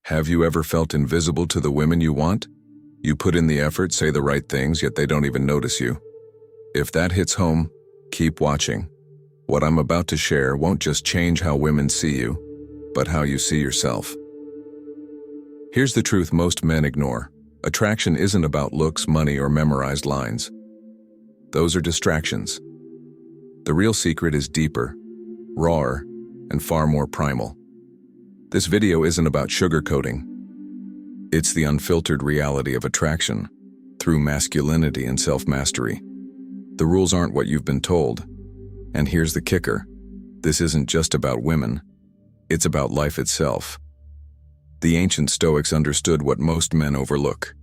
Have you ever felt invisible to the women you want? You put in the effort, say the right things, yet they don't even notice you. If that hits home, keep watching. What I'm about to share won't just change how women see you, but how you see yourself. Here's the truth most men ignore. Attraction isn't about looks, money, or memorized lines. Those are distractions. The real secret is deeper, rawer, and far more primal. This video isn't about sugarcoating. It's the unfiltered reality of attraction through masculinity and self-mastery. The rules aren't what you've been told. And here's the kicker. This isn't just about women. It's about life itself. The ancient Stoics understood what most men overlook: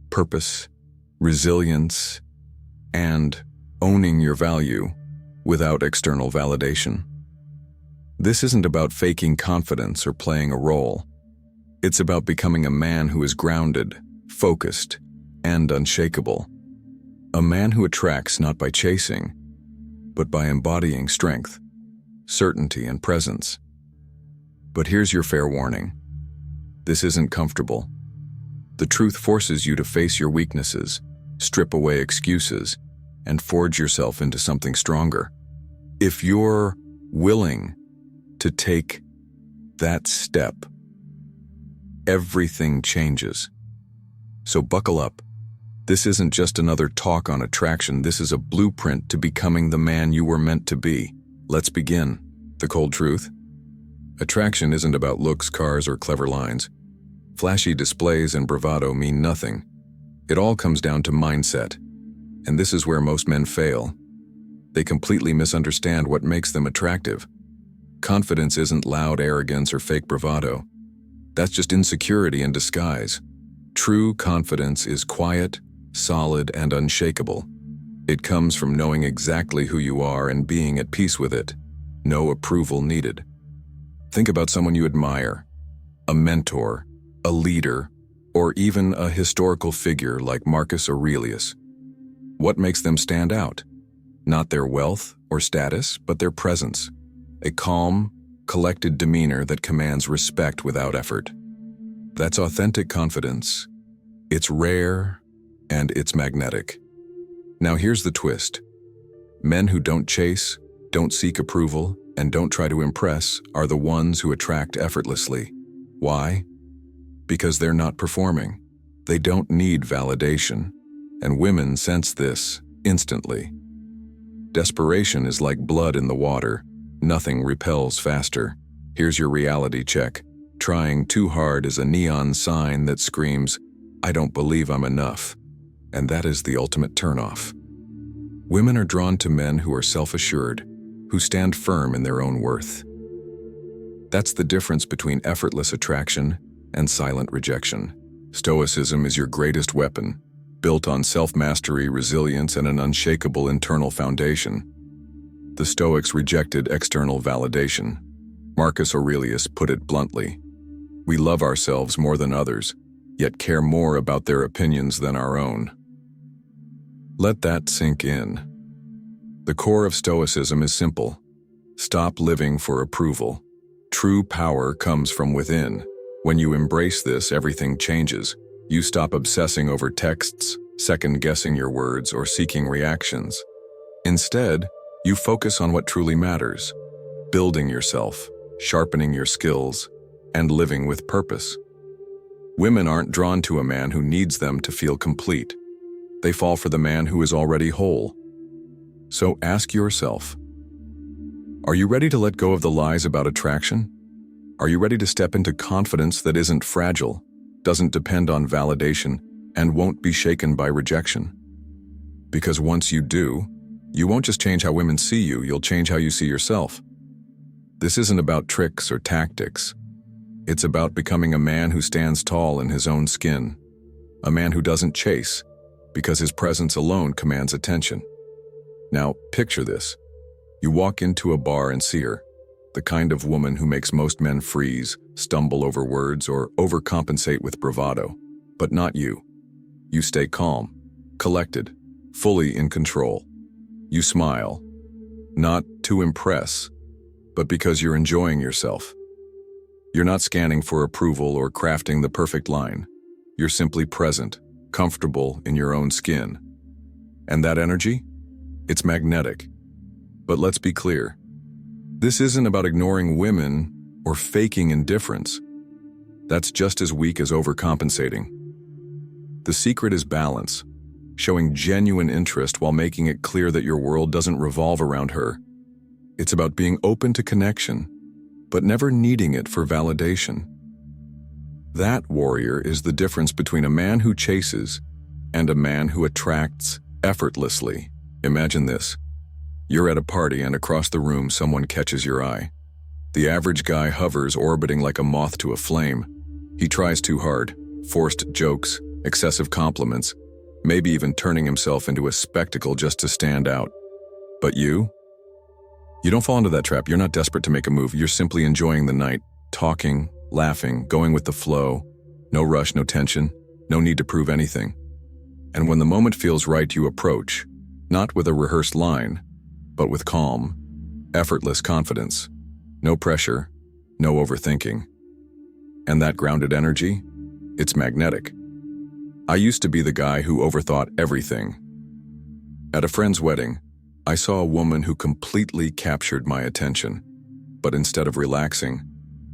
purpose, resilience, and owning your value without external validation. This isn't about faking confidence or playing a role. It's about becoming a man who is grounded, focused, and unshakable. A man who attracts not by chasing, but by embodying strength, certainty, and presence. But here's your fair warning. This isn't comfortable. The truth forces you to face your weaknesses, strip away excuses, and forge yourself into something stronger. If you're willing to take that step, everything changes. So buckle up. This isn't just another talk on attraction. This is a blueprint to becoming the man you were meant to be. Let's begin. The cold truth. Attraction isn't about looks, cars, or clever lines. Flashy displays and bravado mean nothing. It all comes down to mindset. And this is where most men fail. They completely misunderstand what makes them attractive. Confidence isn't loud arrogance or fake bravado. That's just insecurity in disguise. True confidence is quiet, solid, and unshakable. It comes from knowing exactly who you are and being at peace with it. No approval needed. Think about someone you admire, a mentor, a leader, or even a historical figure like Marcus Aurelius. What makes them stand out? Not their wealth or status, but their presence. A calm, collected demeanor that commands respect without effort. That's authentic confidence. It's rare, and it's magnetic. Now here's the twist. Men who don't chase, don't seek approval, and don't try to impress are the ones who attract effortlessly. Why? Because they're not performing. They don't need validation. And women sense this instantly. Desperation is like blood in the water. Nothing repels faster. Here's your reality check. Trying too hard is a neon sign that screams, "I don't believe I'm enough." And that is the ultimate turnoff. Women are drawn to men who are self-assured, who stand firm in their own worth. That's the difference between effortless attraction and silent rejection. Stoicism is your greatest weapon, built on self-mastery, resilience, and an unshakable internal foundation. The Stoics rejected external validation. Marcus Aurelius put it bluntly: we love ourselves more than others, yet care more about their opinions than our own. Let that sink in. The core of Stoicism is simple. Stop living for approval. True power comes from within. When you embrace this, everything changes. You stop obsessing over texts, second-guessing your words, or seeking reactions. Instead, you focus on what truly matters: building yourself, sharpening your skills, and living with purpose. Women aren't drawn to a man who needs them to feel complete. They fall for the man who is already whole. So ask yourself, are you ready to let go of the lies about attraction? Are you ready to step into confidence that isn't fragile, doesn't depend on validation, and won't be shaken by rejection? Because once you do, you won't just change how women see you, you'll change how you see yourself. This isn't about tricks or tactics. It's about becoming a man who stands tall in his own skin. A man who doesn't chase, because his presence alone commands attention. Now, picture this. You walk into a bar and see her, the kind of woman who makes most men freeze, stumble over words, or overcompensate with bravado. But not you. You stay calm, collected, fully in control. You smile, not to impress, but because you're enjoying yourself. You're not scanning for approval or crafting the perfect line. You're simply present, comfortable in your own skin. And that energy? It's magnetic. But let's be clear. This isn't about ignoring women or faking indifference. That's just as weak as overcompensating. The secret is balance, showing genuine interest while making it clear that your world doesn't revolve around her. It's about being open to connection, but never needing it for validation. That, warrior, is the difference between a man who chases and a man who attracts effortlessly. Imagine this. You're at a party and across the room someone catches your eye. The average guy hovers, orbiting like a moth to a flame. He tries too hard, forced jokes, excessive compliments, maybe even turning himself into a spectacle just to stand out. But you don't fall into that trap. You're not desperate to make a move. You're simply enjoying the night, talking, laughing, going with the flow. No rush, no tension, no need to prove anything. And when the moment feels right, you approach, not with a rehearsed line, but with calm, effortless confidence. No pressure, no overthinking. And that grounded energy? It's magnetic. I used to be the guy who overthought everything. At a friend's wedding, I saw a woman who completely captured my attention. But instead of relaxing,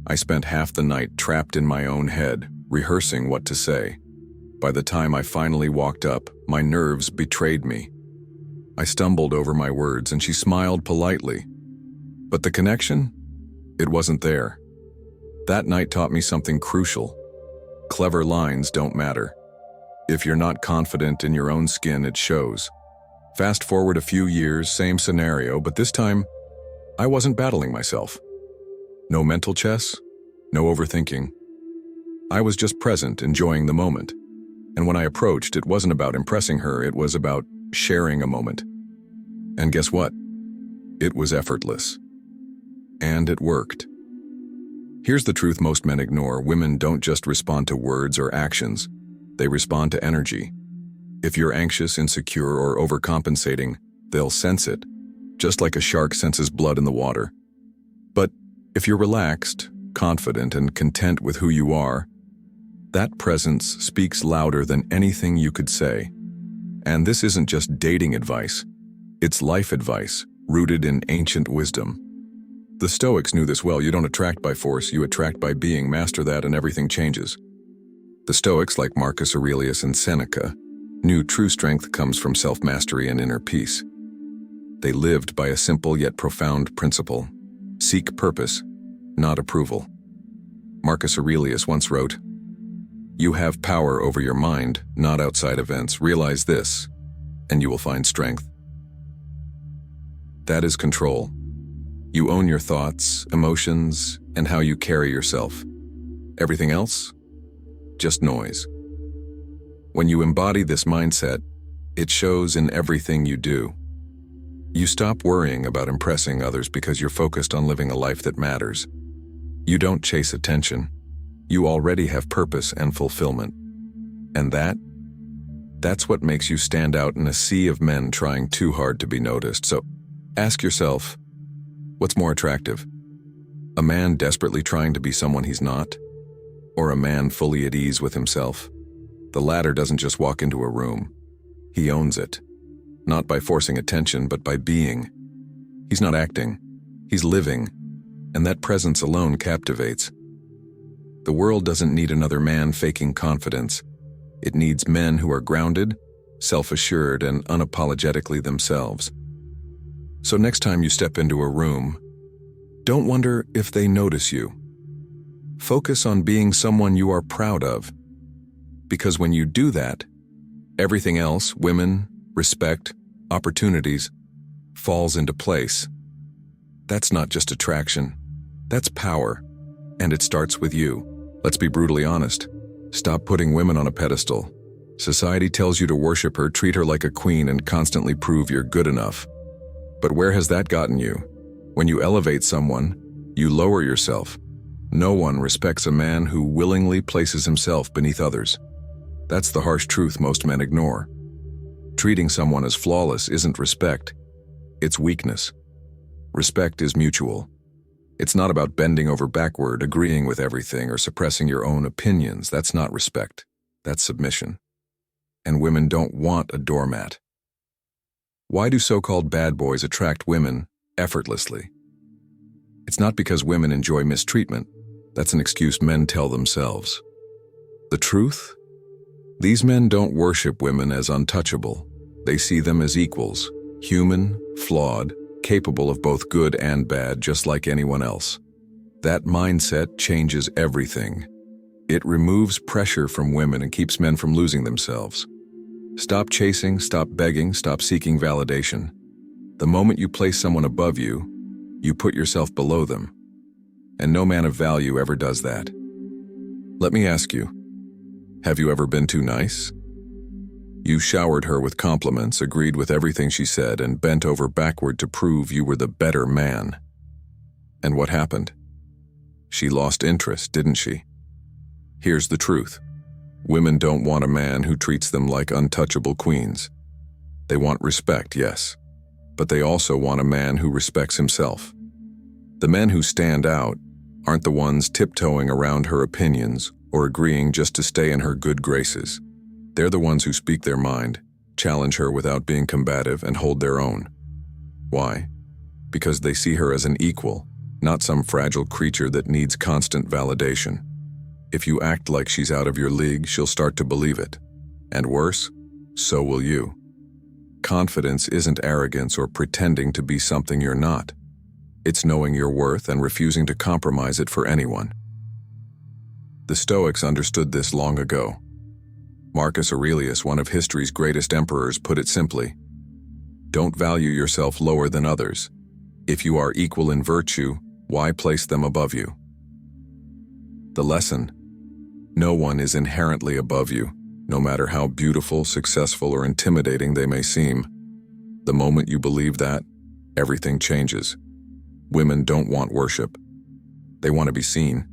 I spent half the night trapped in my own head, rehearsing what to say. By the time I finally walked up, my nerves betrayed me. I stumbled over my words and she smiled politely. But the connection? It wasn't there. That night taught me something crucial. Clever lines don't matter. If you're not confident in your own skin, it shows. Fast forward a few years, same scenario, but this time, I wasn't battling myself. No mental chess, no overthinking. I was just present, enjoying the moment. And when I approached, it wasn't about impressing her, it was about sharing a moment. And guess what? It was effortless. And it worked. Here's the truth most men ignore. Women don't just respond to words or actions. They respond to energy. If you're anxious, insecure, or overcompensating, they'll sense it, just like a shark senses blood in the water. But if you're relaxed, confident, and content with who you are, that presence speaks louder than anything you could say. And this isn't just dating advice. It's life advice, rooted in ancient wisdom. The Stoics knew this well. You don't attract by force, you attract by being. Master that and everything changes. The Stoics, like Marcus Aurelius and Seneca, knew true strength comes from self-mastery and inner peace. They lived by a simple yet profound principle. Seek purpose, not approval. Marcus Aurelius once wrote, "You have power over your mind, not outside events. Realize this, and you will find strength." That is control. You own your thoughts, emotions, and how you carry yourself. Everything else? Just noise. When you embody this mindset, it shows in everything you do. You stop worrying about impressing others because you're focused on living a life that matters. You don't chase attention. You already have purpose and fulfillment. And that's what makes you stand out in a sea of men trying too hard to be noticed. So ask yourself, what's more attractive? A man desperately trying to be someone he's not? Or a man fully at ease with himself? The latter doesn't just walk into a room. He owns it. Not by forcing attention, but by being. He's not acting. He's living. And that presence alone captivates. The world doesn't need another man faking confidence. It needs men who are grounded, self-assured, and unapologetically themselves. So next time you step into a room, don't wonder if they notice you. Focus on being someone you are proud of. Because when you do that, everything else, women, respect, opportunities, falls into place. That's not just attraction. That's power. And it starts with you. Let's be brutally honest. Stop putting women on a pedestal. Society tells you to worship her, treat her like a queen, and constantly prove you're good enough. But where has that gotten you? When you elevate someone, you lower yourself. No one respects a man who willingly places himself beneath others. That's the harsh truth most men ignore. Treating someone as flawless isn't respect. It's weakness. Respect is mutual. It's not about bending over backward, agreeing with everything, or suppressing your own opinions. That's not respect. That's submission. And women don't want a doormat. Why do so-called bad boys attract women effortlessly? It's not because women enjoy mistreatment. That's an excuse men tell themselves. The truth? These men don't worship women as untouchable. They see them as equals, human, flawed, capable of both good and bad, just like anyone else. That mindset changes everything. It removes pressure from women and keeps men from losing themselves. Stop chasing, stop begging, stop seeking validation. The moment you place someone above you, you put yourself below them. And no man of value ever does that. Let me ask you, have you ever been too nice? You showered her with compliments, agreed with everything she said, and bent over backward to prove you were the better man. And what happened? She lost interest, didn't she? Here's the truth. Women don't want a man who treats them like untouchable queens. They want respect, yes, but they also want a man who respects himself. The men who stand out aren't the ones tiptoeing around her opinions or agreeing just to stay in her good graces. They're the ones who speak their mind, challenge her without being combative, and hold their own. Why? Because they see her as an equal, not some fragile creature that needs constant validation. If you act like she's out of your league, she'll start to believe it. And worse, so will you. Confidence isn't arrogance or pretending to be something you're not. It's knowing your worth and refusing to compromise it for anyone. The Stoics understood this long ago. Marcus Aurelius, one of history's greatest emperors, put it simply: don't value yourself lower than others. If you are equal in virtue, why place them above you? The lesson: no one is inherently above you, no matter how beautiful, successful, or intimidating they may seem. The moment you believe that, everything changes. Women don't want worship. They want to be seen.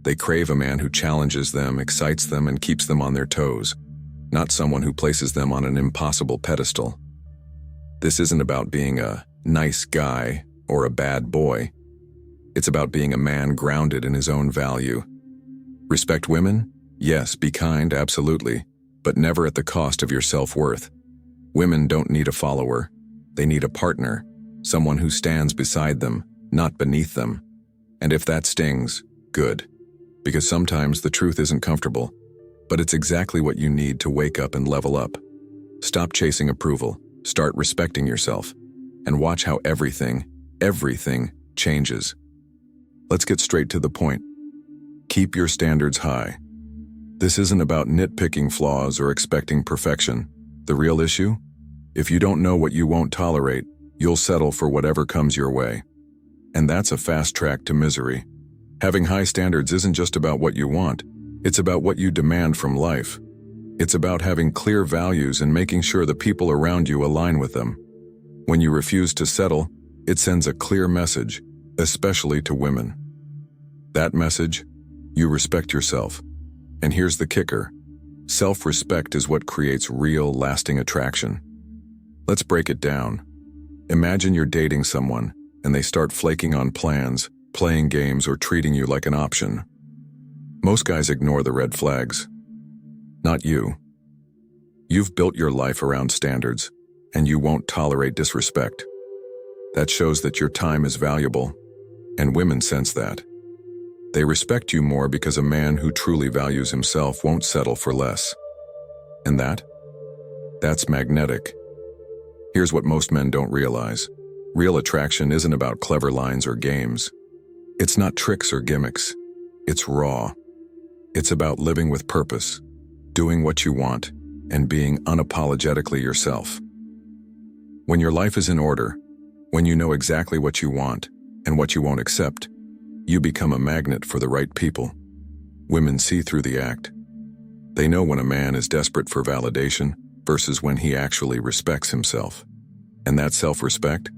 They crave a man who challenges them, excites them, and keeps them on their toes, not someone who places them on an impossible pedestal. This isn't about being a nice guy or a bad boy. It's about being a man grounded in his own value. Respect women? Yes, be kind, absolutely, but never at the cost of your self-worth. Women don't need a follower. They need a partner, someone who stands beside them, not beneath them. And if that stings, good. Because sometimes the truth isn't comfortable, but it's exactly what you need to wake up and level up. Stop chasing approval, start respecting yourself, and watch how everything changes. Let's get straight to the point. Keep your standards high. This isn't about nitpicking flaws or expecting perfection. The real issue? If you don't know what you won't tolerate, you'll settle for whatever comes your way. And that's a fast track to misery. Having high standards isn't just about what you want, it's about what you demand from life. It's about having clear values and making sure the people around you align with them. When you refuse to settle, it sends a clear message, especially to women. That message: you respect yourself. And here's the kicker: self-respect is what creates real, lasting attraction. Let's break it down. Imagine you're dating someone, and they start flaking on plans, playing games, or treating you like an option. Most guys ignore the red flags. Not you. You've built your life around standards, and you won't tolerate disrespect. That shows that your time is valuable, and women sense that. They respect you more because a man who truly values himself won't settle for less. And that's magnetic. Here's what most men don't realize. Real attraction isn't about clever lines or games. It's not tricks or gimmicks. It's raw. It's about living with purpose, doing what you want, and being unapologetically yourself. When your life is in order, when you know exactly what you want and what you won't accept, you become a magnet for the right people. Women see through the act. They know when a man is desperate for validation versus when he actually respects himself. And that self-respect,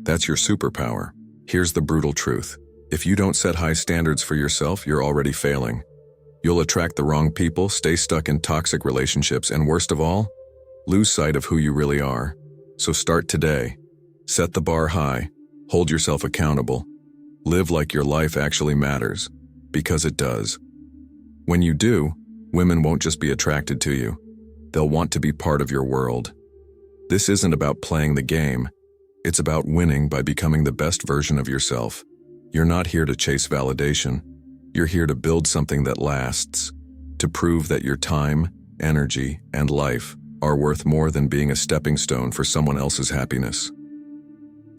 that's your superpower. Here's the brutal truth. If you don't set high standards for yourself, you're already failing. You'll attract the wrong people, stay stuck in toxic relationships, and worst of all, lose sight of who you really are. So start today. Set the bar high, hold yourself accountable, Live like your life actually matters, because it does. When you do, women won't just be attracted to you. They'll want to be part of your world. This isn't about playing the game. It's about winning by becoming the best version of yourself. You're not here to chase validation. You're here to build something that lasts, to prove that your time, energy, and life are worth more than being a stepping stone for someone else's happiness.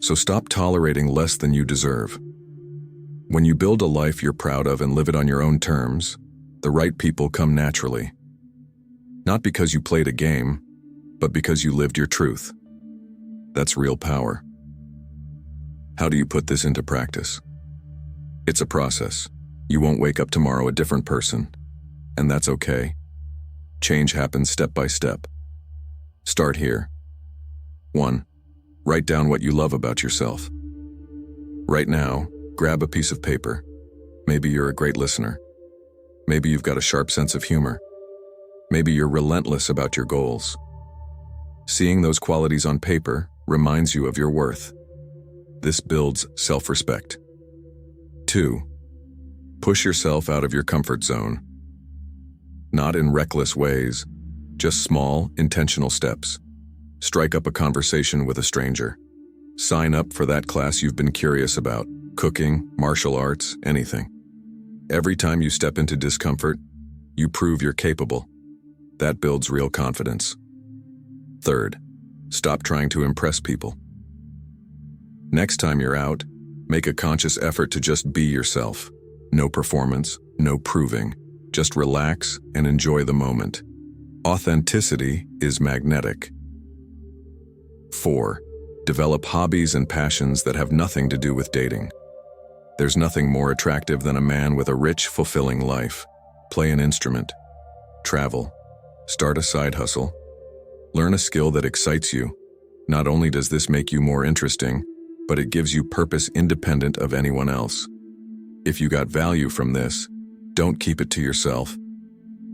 So stop tolerating less than you deserve. When you build a life you're proud of and live it on your own terms, the right people come naturally. Not because you played a game, but because you lived your truth. That's real power. How do you put this into practice? It's a process. You won't wake up tomorrow a different person, and that's okay. Change happens step by step. Start here. 1. Write down what you love about yourself. Right now, grab a piece of paper. Maybe you're a great listener. Maybe you've got a sharp sense of humor. Maybe you're relentless about your goals. Seeing those qualities on paper reminds you of your worth. This builds self-respect. 2. Push yourself out of your comfort zone. Not in reckless ways, just small, intentional steps. Strike up a conversation with a stranger. Sign up for that class you've been curious about, cooking, martial arts, anything. Every time you step into discomfort, you prove you're capable. That builds real confidence. 3. Stop trying to impress people. Next time you're out, make a conscious effort to just be yourself. No performance, no proving. Just relax and enjoy the moment. Authenticity is magnetic. 4. Develop hobbies and passions that have nothing to do with dating. There's nothing more attractive than a man with a rich, fulfilling life. Play an instrument. Travel. Start a side hustle. Learn a skill that excites you. Not only does this make you more interesting, but it gives you purpose independent of anyone else. If you got value from this, don't keep it to yourself.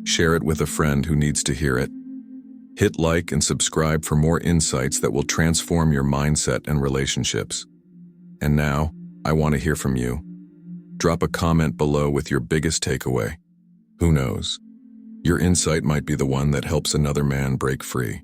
Share it with a friend who needs to hear it. Hit like and subscribe for more insights that will transform your mindset and relationships. And now, I want to hear from you. Drop a comment below with your biggest takeaway. Who knows? Your insight might be the one that helps another man break free.